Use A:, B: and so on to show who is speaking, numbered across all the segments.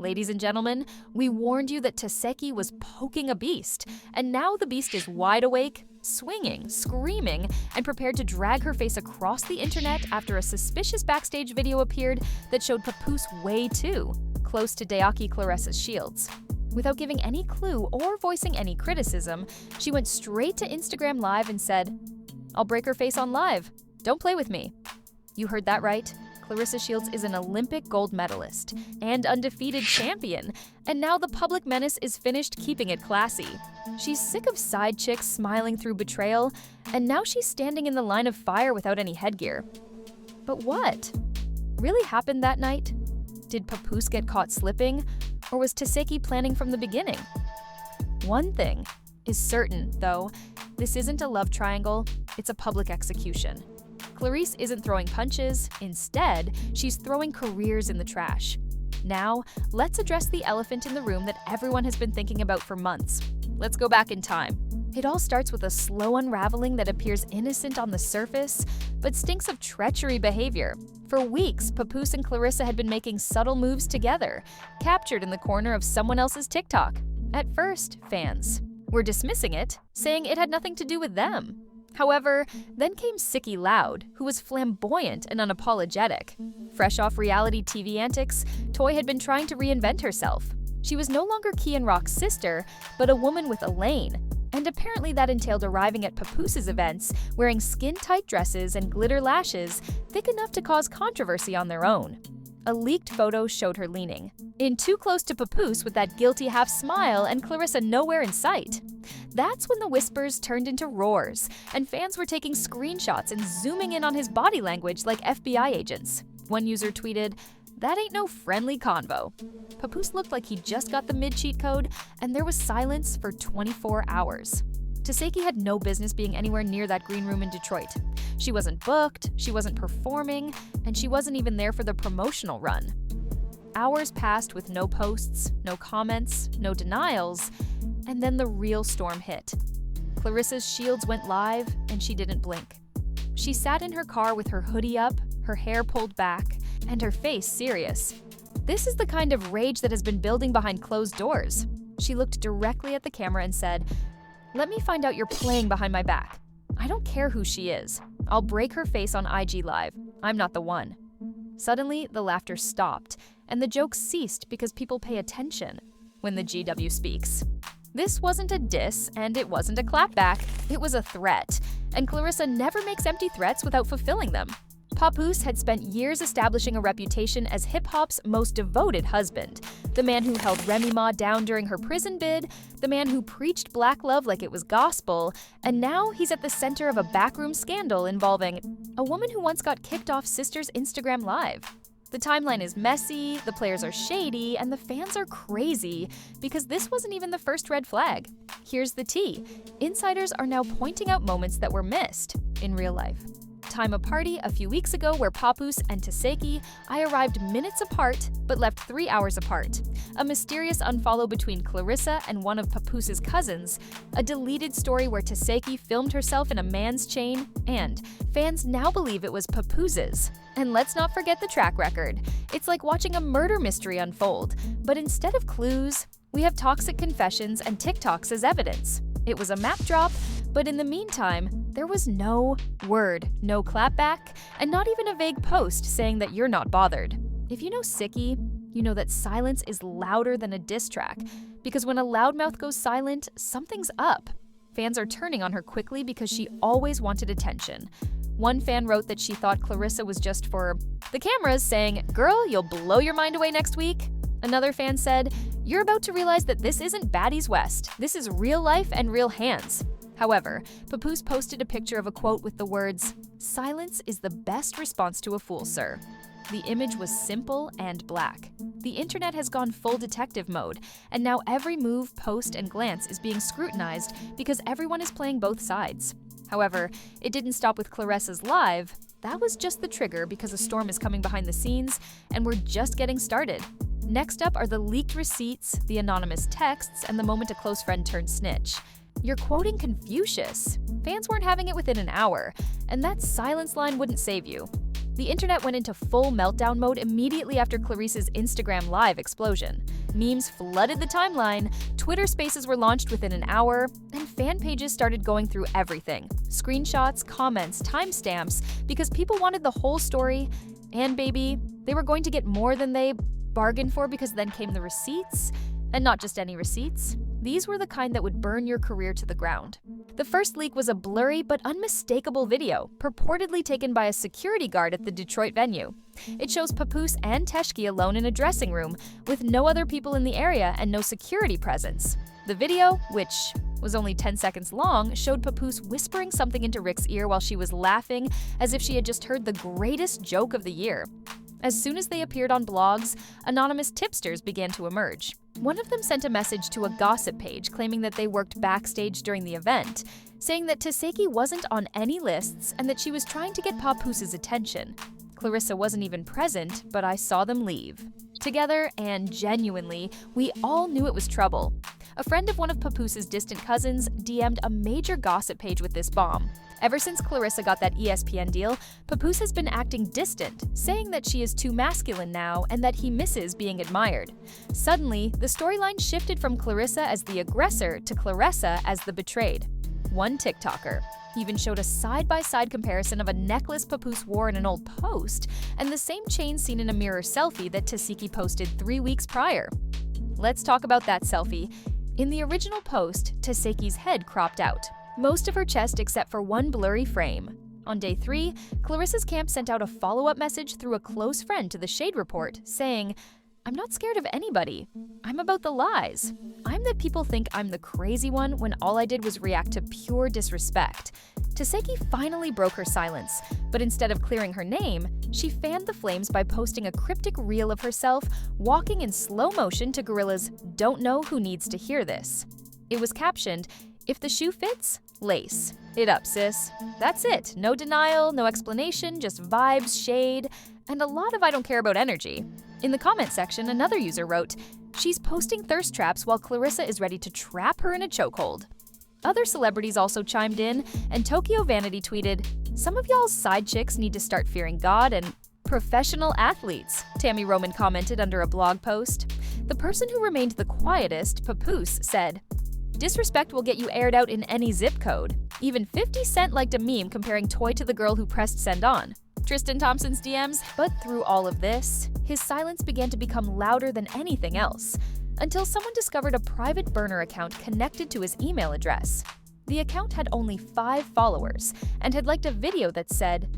A: Ladies and gentlemen, we warned you that Tesehki was poking a beast, and now the beast is wide awake, swinging, screaming, and prepared to drag her face across the internet after a suspicious backstage video appeared that showed Papoose way too close to Daiki Claressa Shields. Without giving any clue or voicing any criticism, she went straight to Instagram Live and said, "I'll break her face on live. Don't play with me." You heard that right. Claressa Shields is an Olympic gold medalist and undefeated champion, and now the public menace is finished keeping it classy. She's sick of side chicks smiling through betrayal, and now she's standing in the line of fire without any headgear. But what really happened that night? Did Papoose get caught slipping, or was Tesehki planning from the beginning? One thing is certain, though, this isn't a love triangle, it's a public execution. Claressa isn't throwing punches, instead, she's throwing careers in the trash. Now, let's address the elephant in the room that everyone has been thinking about for months. Let's go back in time. It all starts with a slow unraveling that appears innocent on the surface, but stinks of treachery behavior. For weeks, Papoose and Claressa had been making subtle moves together, captured in the corner of someone else's TikTok. At first, fans were dismissing it, saying it had nothing to do with them. However, then came Sicky Loud, who was flamboyant and unapologetic. Fresh off reality TV antics, Toy had been trying to reinvent herself. She was no longer Kian Rock's sister, but a woman with a lane. And apparently that entailed arriving at Papoose's events, wearing skin-tight dresses and glitter lashes, thick enough to cause controversy on their own. A leaked photo showed her leaning in too close to Papoose with that guilty half smile and Claressa nowhere in sight. That's when the whispers turned into roars, and fans were taking screenshots and zooming in on his body language like FBI agents. One user tweeted, "That ain't no friendly convo." Papoose looked like he just got the mid-cheat code, and there was silence for 24 hours. Tesehki had no business being anywhere near that green room in Detroit. She wasn't booked, she wasn't performing, and she wasn't even there for the promotional run. Hours passed with no posts, no comments, no denials, and then the real storm hit. Claressa Shields went live, and she didn't blink. She sat in her car with her hoodie up, her hair pulled back, and her face serious. This is the kind of rage that has been building behind closed doors. She looked directly at the camera and said, "Let me find out you're playing behind my back. I don't care who she is. I'll break her face on IG Live. I'm not the one." Suddenly, the laughter stopped, and the jokes ceased because people pay attention when the GW speaks. This wasn't a diss, and it wasn't a clapback. It was a threat, and Claressa never makes empty threats without fulfilling them. Papoose had spent years establishing a reputation as hip-hop's most devoted husband, the man who held Remy Ma down during her prison bid, the man who preached black love like it was gospel, and now he's at the center of a backroom scandal involving a woman who once got kicked off Sister's Instagram Live. The timeline is messy, the players are shady, and the fans are crazy because this wasn't even the first red flag. Here's the tea. Insiders are now pointing out moments that were missed in real life. Time a party a few weeks ago where Papoose and Tesehki arrived minutes apart but left 3 hours apart. A mysterious unfollow between Claressa and one of Papoose's cousins. A deleted story where Tesehki filmed herself in a man's chain. And fans now believe it was Papoose's. And let's not forget the track record. It's like watching a murder mystery unfold. But instead of clues, we have toxic confessions and TikToks as evidence. It was a map drop, but in the meantime, there was no word, no clapback, and not even a vague post saying that you're not bothered. If you know Sicky, you know that silence is louder than a diss track, because when a loudmouth goes silent, something's up. Fans are turning on her quickly because she always wanted attention. One fan wrote that she thought Claressa was just for the cameras, saying, "Girl, you'll blow your mind away next week." Another fan said, "You're about to realize that this isn't Baddies West. This is real life and real hands." However, Papoose posted a picture of a quote with the words, "Silence is the best response to a fool, sir." The image was simple and black. The internet has gone full detective mode, and now every move, post, and glance is being scrutinized because everyone is playing both sides. However, it didn't stop with Claressa's live. That was just the trigger because a storm is coming behind the scenes, and we're just getting started. Next up are the leaked receipts, the anonymous texts, and the moment a close friend turned snitch. You're quoting Confucius. Fans weren't having it within an hour, and that silence line wouldn't save you. The internet went into full meltdown mode immediately after Clarissa's Instagram Live explosion. Memes flooded the timeline, Twitter Spaces were launched within an hour, and fan pages started going through everything. Screenshots, comments, timestamps, because people wanted the whole story, and baby, they were going to get more than they bargained for because then came the receipts. And not just any receipts. These were the kind that would burn your career to the ground. The first leak was a blurry but unmistakable video, purportedly taken by a security guard at the Detroit venue. It shows Papoose and Tesehki alone in a dressing room, with no other people in the area and no security presence. The video, which was only 10 seconds long, showed Papoose whispering something into Rick's ear while she was laughing as if she had just heard the greatest joke of the year. As soon as they appeared on blogs, anonymous tipsters began to emerge. One of them sent a message to a gossip page claiming that they worked backstage during the event, saying that Tesehki wasn't on any lists and that she was trying to get Papoose's attention. Claressa wasn't even present, but I saw them leave. Together, and genuinely, we all knew it was trouble. A friend of one of Papoose's distant cousins DM'd a major gossip page with this bomb. Ever since Claressa got that ESPN deal, Papoose has been acting distant, saying that she is too masculine now and that he misses being admired. Suddenly, the storyline shifted from Claressa as the aggressor to Claressa as the betrayed. One TikToker even showed a side-by-side comparison of a necklace Papoose wore in an old post and the same chain seen in a mirror selfie that Tesehki posted 3 weeks prior. Let's talk about that selfie. In the original post, Tesehki's head cropped out. Most of her chest except for one blurry frame. On day 3, Claressa's camp sent out a follow-up message through a close friend to the Shade Report, saying, "I'm not scared of anybody. I'm about the lies. I'm that people think I'm the crazy one when all I did was react to pure disrespect." Tesehki finally broke her silence, but instead of clearing her name, she fanned the flames by posting a cryptic reel of herself walking in slow motion to Gorilla's "Don't Know Who Needs to Hear This." It was captioned, "If the shoe fits, lace. It up, sis." That's it. No denial, no explanation, just vibes, shade, and a lot of I don't care about energy. In the comment section, another user wrote, "She's posting thirst traps while Claressa is ready to trap her in a chokehold." Other celebrities also chimed in, and Tokyo Vanity tweeted, "Some of y'all's side chicks need to start fearing God and professional athletes," Tammy Roman commented under a blog post. The person who remained the quietest, Papoose, said, "Disrespect will get you aired out in any zip code. Even 50 Cent liked a meme comparing Toy to the girl who pressed send on." Tristan Thompson's DMs, but through all of this, his silence began to become louder than anything else, until someone discovered a private burner account connected to his email address. The account had only 5 followers and had liked a video that said,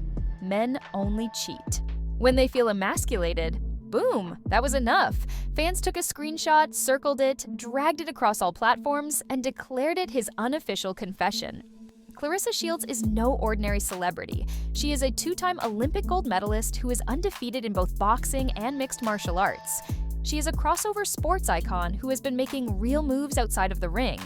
A: "Men only cheat. When they feel emasculated." Boom, that was enough. Fans took a screenshot, circled it, dragged it across all platforms, and declared it his unofficial confession. Claressa Shields is no ordinary celebrity. She is a 2-time Olympic gold medalist who is undefeated in both boxing and mixed martial arts. She is a crossover sports icon who has been making real moves outside of the ring.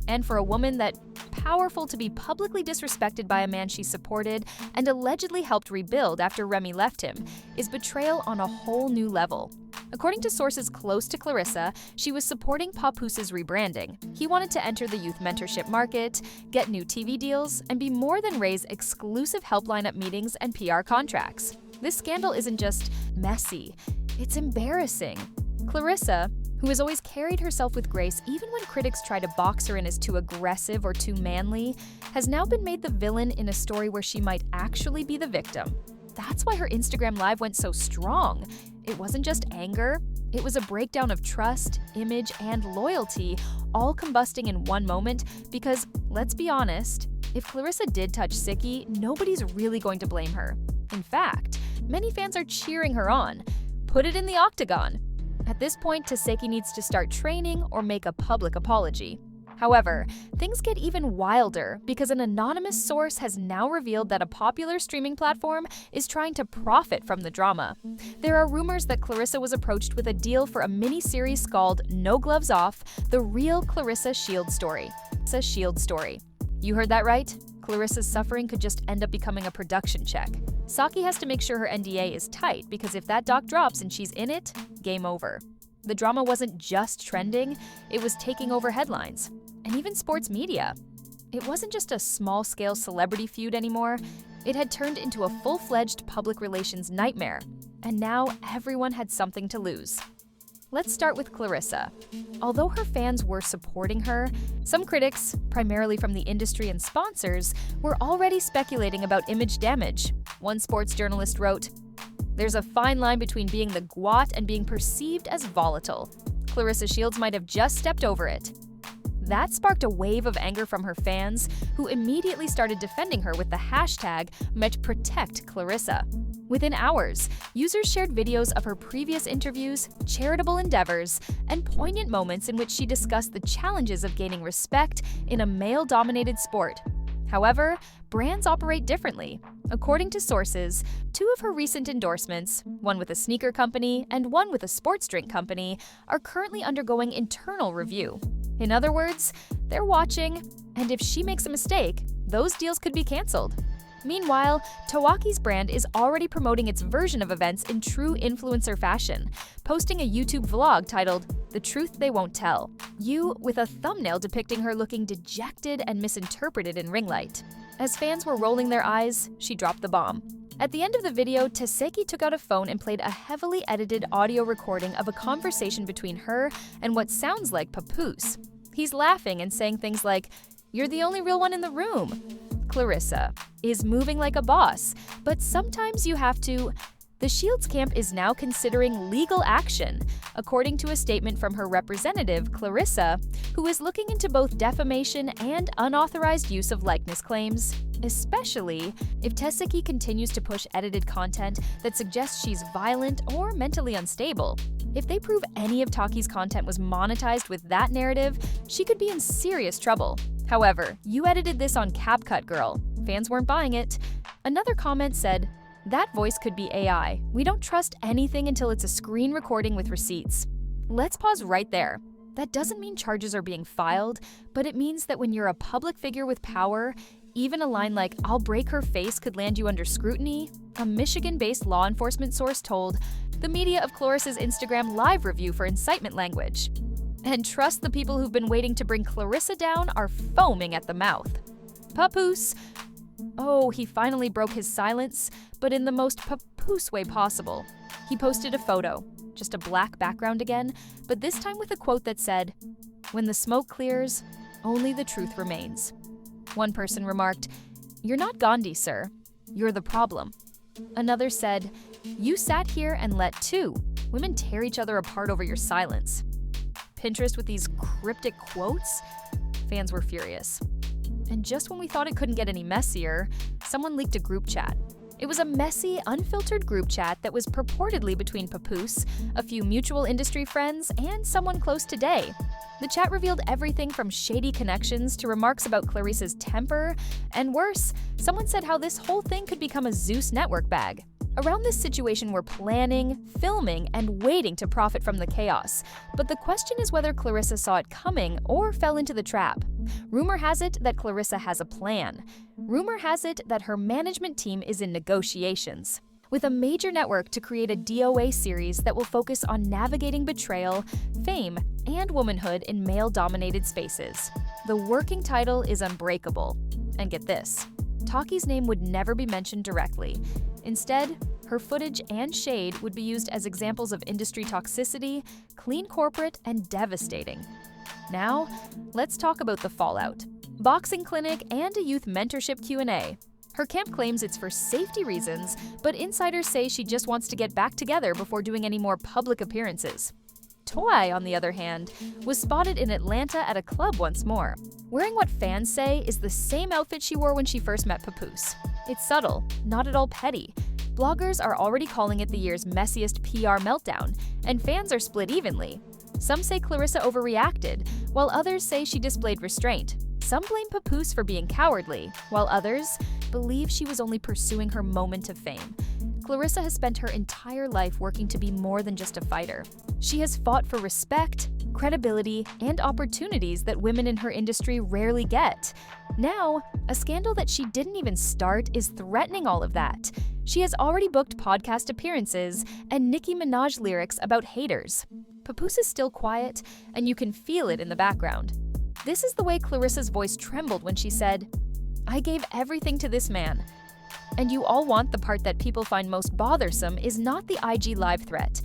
A: And for a woman that powerful to be publicly disrespected by a man she supported and allegedly helped rebuild after Remy left him, is betrayal on a whole new level. According to sources close to Claressa, she was supporting Papoose's rebranding. He wanted to enter the youth mentorship market, get new TV deals, and be more than Ray's exclusive help lineup meetings and PR contracts. This scandal isn't just messy, it's embarrassing. Claressa, who has always carried herself with grace even when critics try to box her in as too aggressive or too manly, has now been made the villain in a story where she might actually be the victim. That's why her Instagram Live went so strong. It wasn't just anger, it was a breakdown of trust, image, and loyalty, all combusting in one moment because, let's be honest, if Claressa did touch Sicky, nobody's really going to blame her. In fact, many fans are cheering her on. Put it in the octagon. At this point, Tesehki needs to start training or make a public apology. However, things get even wilder because an anonymous source has now revealed that a popular streaming platform is trying to profit from the drama. There are rumors that Claressa was approached with a deal for a mini-series called No Gloves Off, The Real Claressa Shields Story. You heard that right? Claressa's suffering could just end up becoming a production check. Saki has to make sure her NDA is tight because if that doc drops and she's in it, game over. The drama wasn't just trending, it was taking over headlines. And even sports media. It wasn't just a small-scale celebrity feud anymore, It had turned into a full-fledged public relations nightmare, and now everyone had something to lose. Let's start with Claressa. Although her fans were supporting her, some critics, primarily from the industry and sponsors, were already speculating about image damage. One sports journalist wrote, "There's a fine line between being the gwot and being perceived as volatile. Claressa Shields might have just stepped over it." That sparked a wave of anger from her fans, who immediately started defending her with the hashtag #MetProtectClaressa. Within hours, users shared videos of her previous interviews, charitable endeavors, and poignant moments in which she discussed the challenges of gaining respect in a male-dominated sport. However, brands operate differently. According to sources, 2 of her recent endorsements, one with a sneaker company and one with a sports drink company, are currently undergoing internal review. In other words, they're watching, and if she makes a mistake, those deals could be canceled. Meanwhile, Tawaki's brand is already promoting its version of events in true influencer fashion, posting a YouTube vlog titled "The Truth They Won't Tell," with a thumbnail depicting her looking dejected and misinterpreted in ring light. As fans were rolling their eyes, she dropped the bomb. At the end of the video, Tesehki took out a phone and played a heavily edited audio recording of a conversation between her and what sounds like Papoose. He's laughing and saying things like, "You're the only real one in the room." Claressa is moving like a boss, but sometimes you have to. The Shields camp is now considering legal action, according to a statement from her representative, Claressa, who is looking into both defamation and unauthorized use of likeness claims, especially if Tesehki continues to push edited content that suggests she's violent or mentally unstable. If they prove any of Taki's content was monetized with that narrative, she could be in serious trouble. However, "You edited this on CapCut, girl." Fans weren't buying it. Another comment said, "That voice could be AI. We don't trust anything until it's a screen recording with receipts." Let's pause right there. That doesn't mean charges are being filed, but it means that when you're a public figure with power, even a line like "I'll break her face" could land you under scrutiny, a Michigan-based law enforcement source told the media of Claressa's Instagram live review for incitement language. And trust the people who've been waiting to bring Claressa down are foaming at the mouth. Papoose. Oh, he finally broke his silence, but in the most Papoose way possible. He posted a photo, just a black background again, but this time with a quote that said, "When the smoke clears, only the truth remains." One person remarked, "You're not Gandhi, sir. You're the problem." Another said, "You sat here and let 2 women tear each other apart over your silence." Pinterest with these cryptic quotes? Fans were furious. And just when we thought it couldn't get any messier, someone leaked a group chat. It was a messy, unfiltered group chat that was purportedly between Papoose, a few mutual industry friends, and someone close to Day. The chat revealed everything from shady connections to remarks about Claressa's temper, and worse, someone said how this whole thing could become a Zeus network bag. Around this situation, we're planning, filming, and waiting to profit from the chaos. But the question is whether Claressa saw it coming or fell into the trap. Rumor has it that Claressa has a plan. Rumor has it that her management team is in negotiations with a major network to create a DOA series that will focus on navigating betrayal, fame, and womanhood in male-dominated spaces. The working title is Unbreakable. And get this, Taki's name would never be mentioned directly. Instead, her footage and shade would be used as examples of industry toxicity, clean corporate, and devastating. Now, let's talk about the fallout. Boxing clinic and a youth mentorship Q&A. Her camp claims it's for safety reasons, but insiders say she just wants to get back together before doing any more public appearances. Toi, on the other hand, was spotted in Atlanta at a club once more, wearing what fans say is the same outfit she wore when she first met Papoose. It's subtle, not at all petty. Bloggers are already calling it the year's messiest PR meltdown, and fans are split evenly. Some say Claressa overreacted, while others say she displayed restraint. Some blame Papoose for being cowardly, while others believe she was only pursuing her moment of fame. Claressa has spent her entire life working to be more than just a fighter. She has fought for respect, credibility, and opportunities that women in her industry rarely get. Now, a scandal that she didn't even start is threatening all of that. She has already booked podcast appearances and Nicki Minaj lyrics about haters. Papoose is still quiet, and you can feel it in the background. This is the way Claressa's voice trembled when she said, "I gave everything to this man." And you all want the part that people find most bothersome is not the IG Live threat,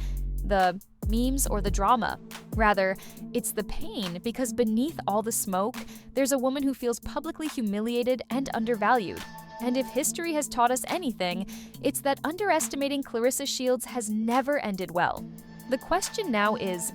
A: the memes or the drama. Rather, it's the pain, because beneath all the smoke, there's a woman who feels publicly humiliated and undervalued. And if history has taught us anything, it's that underestimating Claressa Shields has never ended well. The question now is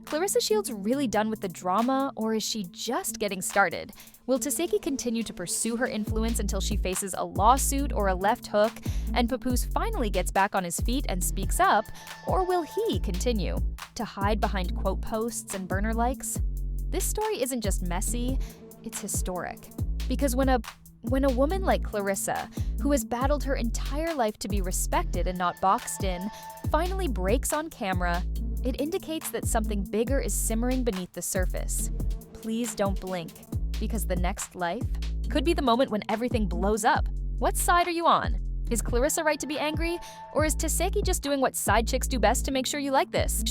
A: Claressa Shields really done with the drama, or is she just getting started? Will Tesehki continue to pursue her influence until she faces a lawsuit or a left hook, and Papoose finally gets back on his feet and speaks up, or will he continue to hide behind quote posts and burner likes? This story isn't just messy, it's historic. Because when a woman like Claressa, who has battled her entire life to be respected and not boxed in, finally breaks on camera, it indicates that something bigger is simmering beneath the surface. Please don't blink, because the next life could be the moment when everything blows up. What side are you on? Is Claressa right to be angry, or is Tesehki just doing what side chicks do best to make sure you like this?